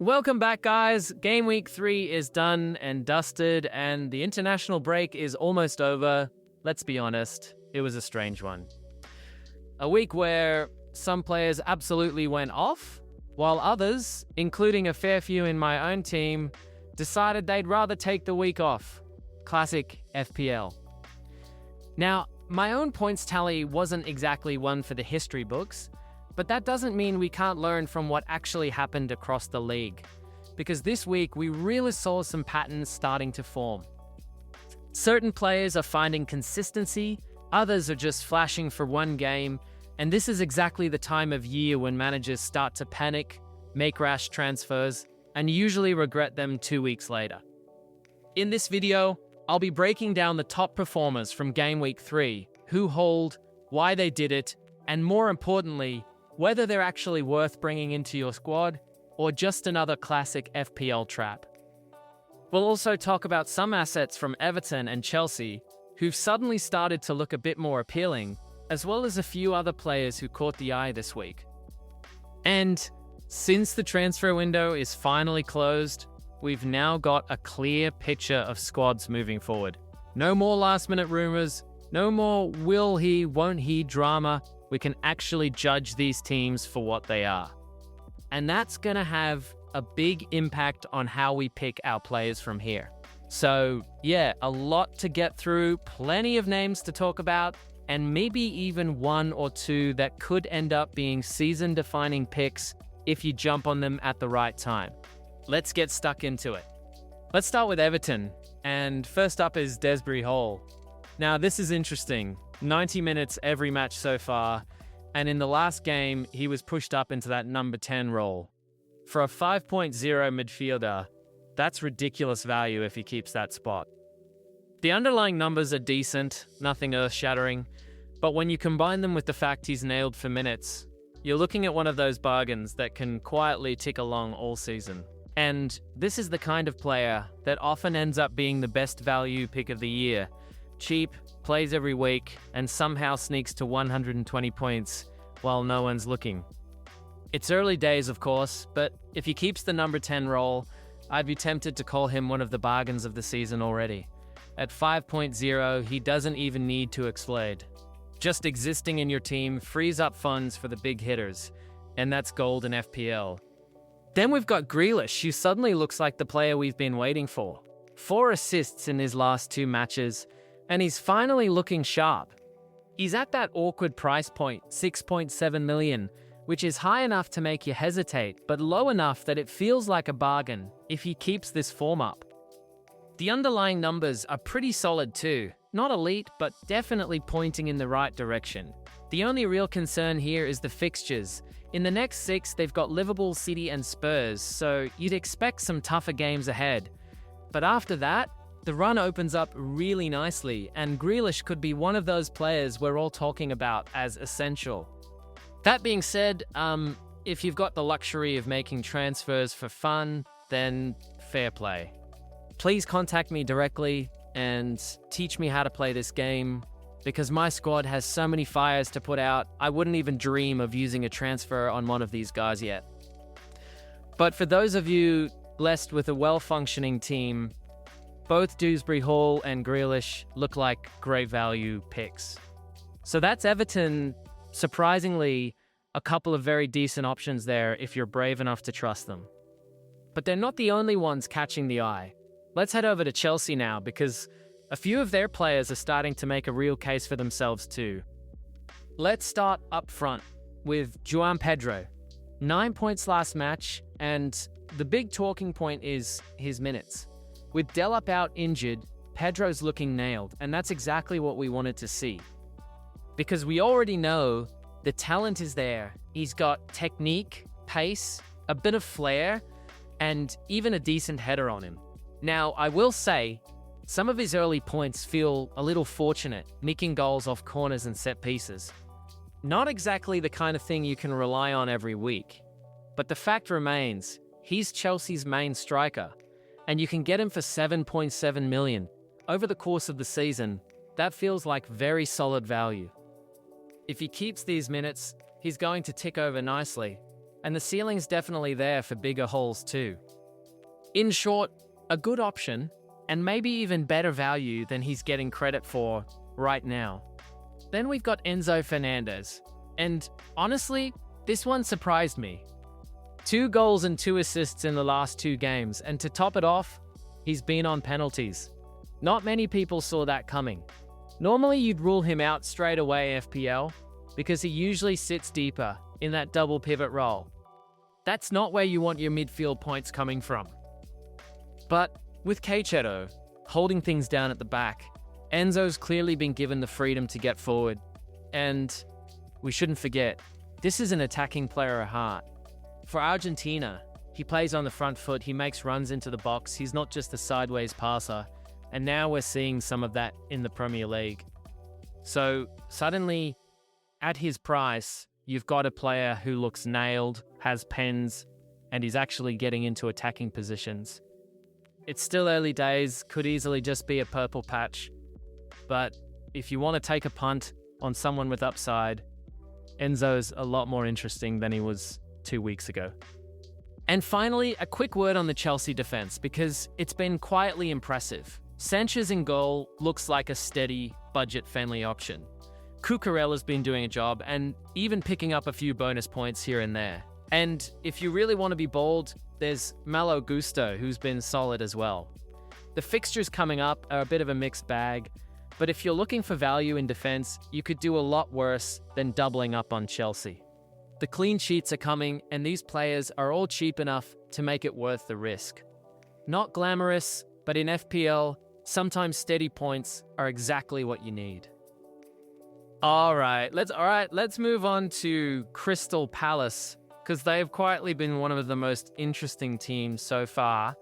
Welcome back, guys. Game Week 3 is done and dusted, and the international break is almost over. Let's be honest, it was a strange one. A week where some players absolutely went off, while others, including a fair few in my own team, decided they'd rather take the week off. Classic FPL. Now, my own points tally wasn't exactly one for the history books, but that doesn't mean we can't learn from what actually happened across the league, because this week we really saw some patterns starting to form. Certain players are finding consistency, others are just flashing for one game, and this is exactly the time of year when managers start to panic, make rash transfers, and usually regret them 2 weeks later. In this video, I'll be breaking down the top performers from Game Week 3, who hold, why they did it, and more importantly, whether they're actually worth bringing into your squad or just another classic FPL trap. We'll also talk about some assets from Everton and Chelsea who've suddenly started to look a bit more appealing, as well as a few other players who caught the eye this week. And since the transfer window is finally closed, we've now got a clear picture of squads moving forward. No more last-minute rumours, no more will he, won't he drama. We can actually judge these teams for what they are. And that's going to have a big impact on how we pick our players from here. So yeah, a lot to get through, plenty of names to talk about, and maybe even one or two that could end up being season-defining picks if you jump on them at the right time. Let's get stuck into it. Let's start with Everton, and first up is Dewsbury-Hall. Now this is interesting. 90 minutes every match so far, and in the last game, he was pushed up into that number 10 role. For a 5.0 midfielder, that's ridiculous value if he keeps that spot. The underlying numbers are decent, nothing earth-shattering, but when you combine them with the fact he's nailed for minutes, you're looking at one of those bargains that can quietly tick along all season. And this is the kind of player that often ends up being the best value pick of the year. Cheap, plays every week, and somehow sneaks to 120 points while no one's looking. It's early days, of course, but if he keeps the number 10 role, I'd be tempted to call him one of the bargains of the season already. At 5.0, he doesn't even need to explode. Just existing in your team frees up funds for the big hitters, and that's gold in FPL. Then we've got Grealish, who suddenly looks like the player we've been waiting for. 4 assists in his last 2 matches, and he's finally looking sharp. He's at that awkward price point, 6.7 million, which is high enough to make you hesitate, but low enough that it feels like a bargain if he keeps this form up. The underlying numbers are pretty solid too. Not elite, but definitely pointing in the right direction. The only real concern here is the fixtures. In the next 6, they've got Liverpool, City and Spurs, so you'd expect some tougher games ahead. But after that, the run opens up really nicely, and Grealish could be one of those players we're all talking about as essential. That being said, if you've got the luxury of making transfers for fun, then fair play. Please contact me directly and teach me how to play this game, because my squad has so many fires to put out, I wouldn't even dream of using a transfer on one of these guys yet. But for those of you blessed with a well-functioning team, both Dewsbury-Hall and Grealish look like great value picks. So that's Everton. Surprisingly, a couple of very decent options there if you're brave enough to trust them. But they're not the only ones catching the eye. Let's head over to Chelsea now, because a few of their players are starting to make a real case for themselves too. Let's start up front with João Pedro. 9 points last match, and the big talking point is his minutes. With Delap out injured, Pedro's looking nailed, and that's exactly what we wanted to see. Because we already know the talent is there. He's got technique, pace, a bit of flair, and even a decent header on him. Now, I will say, some of his early points feel a little fortunate, nicking goals off corners and set pieces. Not exactly the kind of thing you can rely on every week. But the fact remains, he's Chelsea's main striker, and you can get him for 7.7 million. Over the course of the season, that feels like very solid value. If he keeps these minutes, he's going to tick over nicely. and the ceiling's definitely there for bigger hauls too. In short, a good option, and maybe even better value than he's getting credit for right now. Then we've got Enzo Fernandez, and honestly, this one surprised me. 2 goals and 2 assists in the last 2 games, and to top it off, he's been on penalties. Not many people saw that coming. Normally you'd rule him out straight away FPL, because he usually sits deeper in that double pivot role. That's not where you want your midfield points coming from. But with Caicedo holding things down at the back, Enzo's clearly been given the freedom to get forward. And we shouldn't forget, this is an attacking player at heart. For Argentina, he plays on the front foot, he makes runs into the box, he's not just a sideways passer, and now we're seeing some of that in the Premier League. So suddenly, at his price, you've got a player who looks nailed, has pens, and is actually getting into attacking positions. It's still early days, could easily just be a purple patch, but if you want to take a punt on someone with upside, Enzo's a lot more interesting than he was 2 weeks ago. And finally, a quick word on the Chelsea defense, because it's been quietly impressive. Sanchez in goal looks like a steady, budget-friendly option. Cucurella's been doing a job and even picking up a few bonus points here and there. And if you really want to be bold, there's Malo Gusto, who's been solid as well. The fixtures coming up are a bit of a mixed bag, but if you're looking for value in defense, you could do a lot worse than doubling up on Chelsea. The clean sheets are coming, and these players are all cheap enough to make it worth the risk. Not glamorous, but in FPL, sometimes steady points are exactly what you need. All right, let's move on to Crystal Palace, because they've quietly been one of the most interesting teams so far.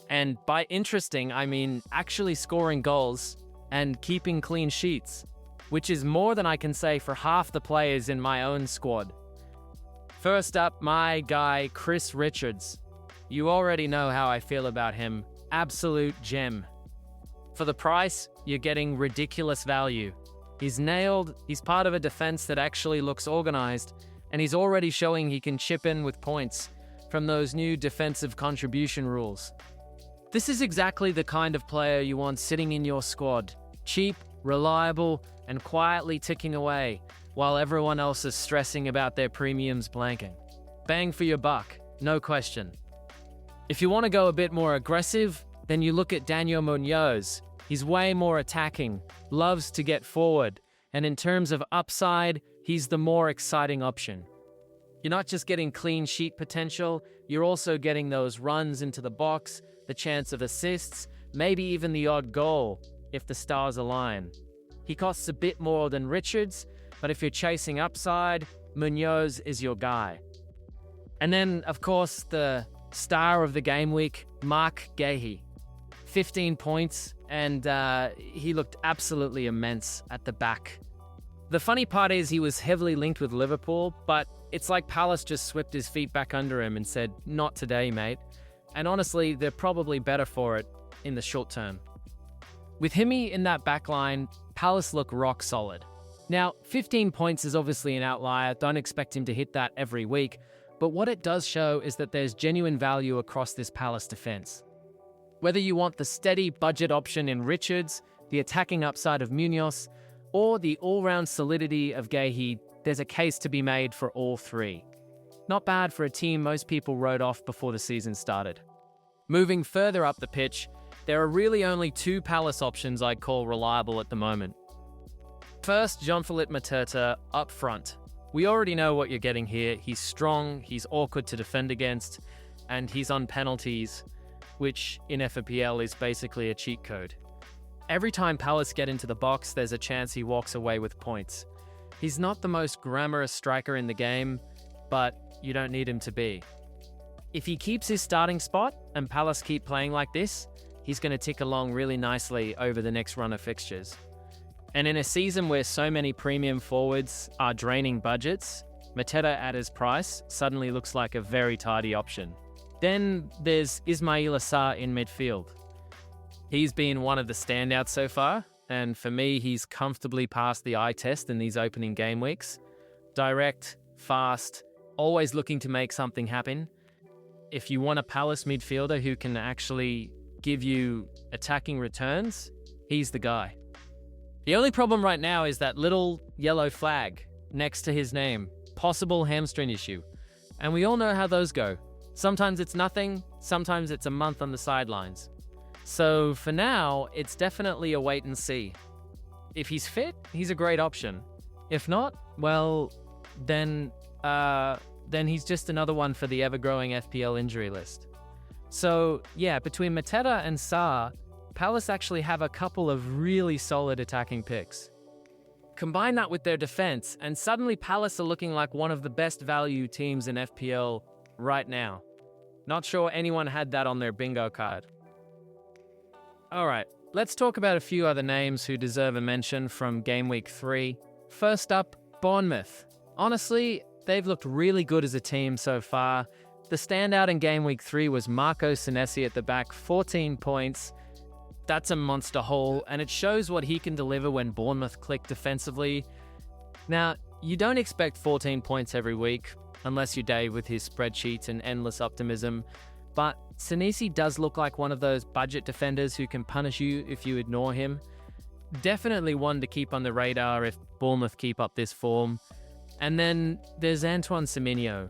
And by interesting, I mean actually scoring goals and keeping clean sheets, which is more than I can say for half the players in my own squad. First up, my guy, Chris Richards. You already know how I feel about him. Absolute gem. For the price, you're getting ridiculous value. He's nailed, he's part of a defense that actually looks organized, and he's already showing he can chip in with points from those new defensive contribution rules. This is exactly the kind of player you want sitting in your squad. Cheap, reliable, and quietly ticking away, while everyone else is stressing about their premiums blanking. Bang for your buck, no question. If you want to go a bit more aggressive, then you look at Daniel Munoz. He's way more attacking, loves to get forward, and in terms of upside, he's the more exciting option. You're not just getting clean sheet potential, you're also getting those runs into the box, the chance of assists, maybe even the odd goal, if the stars align. He costs a bit more than Richards, but if you're chasing upside, Munoz is your guy. And then, of course, the star of the game week, Mark Guehi. 15 points, and he looked absolutely immense at the back. The funny part is he was heavily linked with Liverpool, but it's like Palace just swept his feet back under him and said, "Not today, mate." And honestly, they're probably better for it in the short term. With Himi in that back line, Palace look rock solid. Now, 15 points is obviously an outlier, don't expect him to hit that every week, but what it does show is that there's genuine value across this Palace defense. Whether you want the steady budget option in Richards, the attacking upside of Munoz, or the all-round solidity of Guehi, there's a case to be made for all three. Not bad for a team most people wrote off before the season started. Moving further up the pitch, there are really only 2 Palace options I'd call reliable at the moment. First, Jean-Philippe Mateta up front. We already know what you're getting here. He's strong, he's awkward to defend against, and he's on penalties, which in FPL is basically a cheat code. Every time Palace get into the box, there's a chance he walks away with points. He's not the most glamorous striker in the game, but you don't need him to be. If he keeps his starting spot and Palace keep playing like this, he's going to tick along really nicely over the next run of fixtures. And in a season where so many premium forwards are draining budgets, Mateta at his price suddenly looks like a very tidy option. Then there's Ismail Assar in midfield. He's been one of the standouts so far, and for me, he's comfortably passed the eye test in these opening game weeks. Direct, fast, always looking to make something happen. If you want a Palace midfielder who can actually give you attacking returns, he's the guy. The only problem right now is that little yellow flag next to his name, possible hamstring issue. And we all know how those go. Sometimes it's nothing, sometimes it's a month on the sidelines. So for now, it's definitely a wait and see. If he's fit, he's a great option. If not, well, then he's just another one for the ever-growing FPL injury list. So yeah, between Mateta and Sarr, Palace actually have a couple of really solid attacking picks. Combine that with their defense, and suddenly Palace are looking like one of the best value teams in FPL right now. Not sure anyone had that on their bingo card. Alright, let's talk about a few other names who deserve a mention from Gameweek 3. First up, Bournemouth. Honestly, they've looked really good as a team so far. The standout in Gameweek 3 was Marco Senesi at the back, 14 points. That's a monster haul, and it shows what he can deliver when Bournemouth click defensively. Now, you don't expect 14 points every week, unless you're Dave with his spreadsheets and endless optimism, but Senesi does look like one of those budget defenders who can punish you if you ignore him. Definitely one to keep on the radar if Bournemouth keep up this form. And then there's Antoine Semenyo.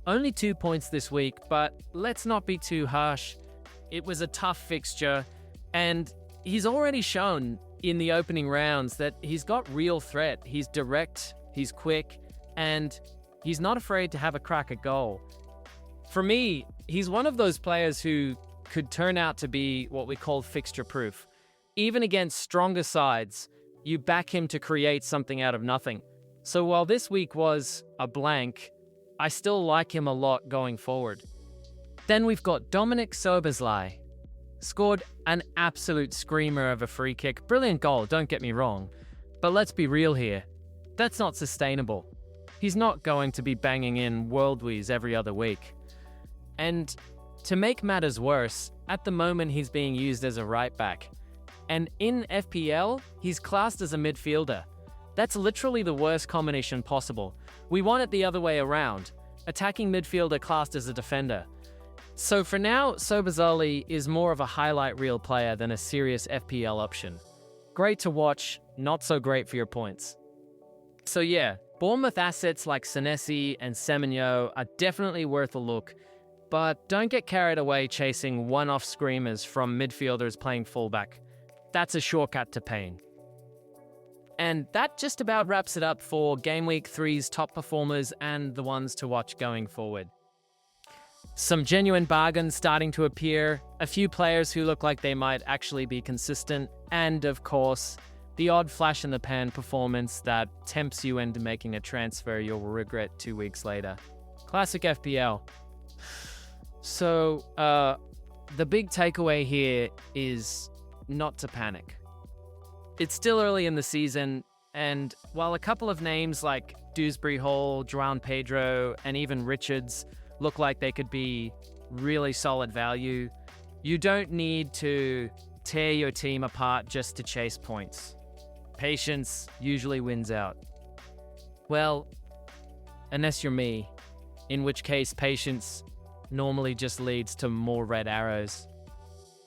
Only 2 points this week, but let's not be too harsh. It was a tough fixture, and he's already shown in the opening rounds that he's got real threat. He's direct, he's quick, and he's not afraid to have a crack at goal. For me, he's one of those players who could turn out to be what we call fixture-proof. Even against stronger sides, you back him to create something out of nothing. So while this week was a blank, I still like him a lot going forward. Then we've got Dominik Szoboszlai. Scored an absolute screamer of a free kick. Brilliant goal, don't get me wrong. But let's be real here. That's not sustainable. He's not going to be banging in worldlies every other week. And to make matters worse, at the moment he's being used as a right back. And in FPL, he's classed as a midfielder. That's literally the worst combination possible. We want it the other way around. Attacking midfielder classed as a defender. So for now, Szoboszlai is more of a highlight reel player than a serious FPL option. Great to watch, not so great for your points. So yeah, Bournemouth assets like Senesi and Semenyo are definitely worth a look, but don't get carried away chasing one-off screamers from midfielders playing fullback. That's a shortcut to pain. And that just about wraps it up for Gameweek 3's top performers and the ones to watch going forward. Some genuine bargains starting to appear, a few players who look like they might actually be consistent, and of course, the odd flash-in-the-pan performance that tempts you into making a transfer you'll regret 2 weeks later. Classic FPL. So, the big takeaway here is not to panic. It's still early in the season, and while a couple of names like Dewsbury-Hall, João Pedro, and even Richards look like they could be really solid value, you don't need to tear your team apart just to chase points. Patience usually wins out. Well, unless you're me, in which case patience normally just leads to more red arrows.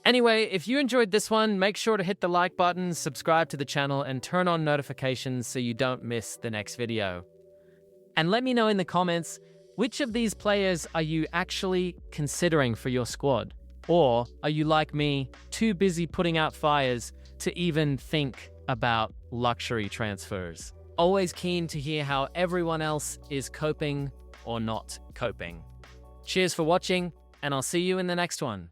Anyway, if you enjoyed this one, make sure to hit the like button, subscribe to the channel, and turn on notifications so you don't miss the next video. And let me know in the comments, which of these players are you actually considering for your squad? Or are you like me, too busy putting out fires to even think about luxury transfers? Always keen to hear how everyone else is coping or not coping. Cheers for watching, and I'll see you in the next one.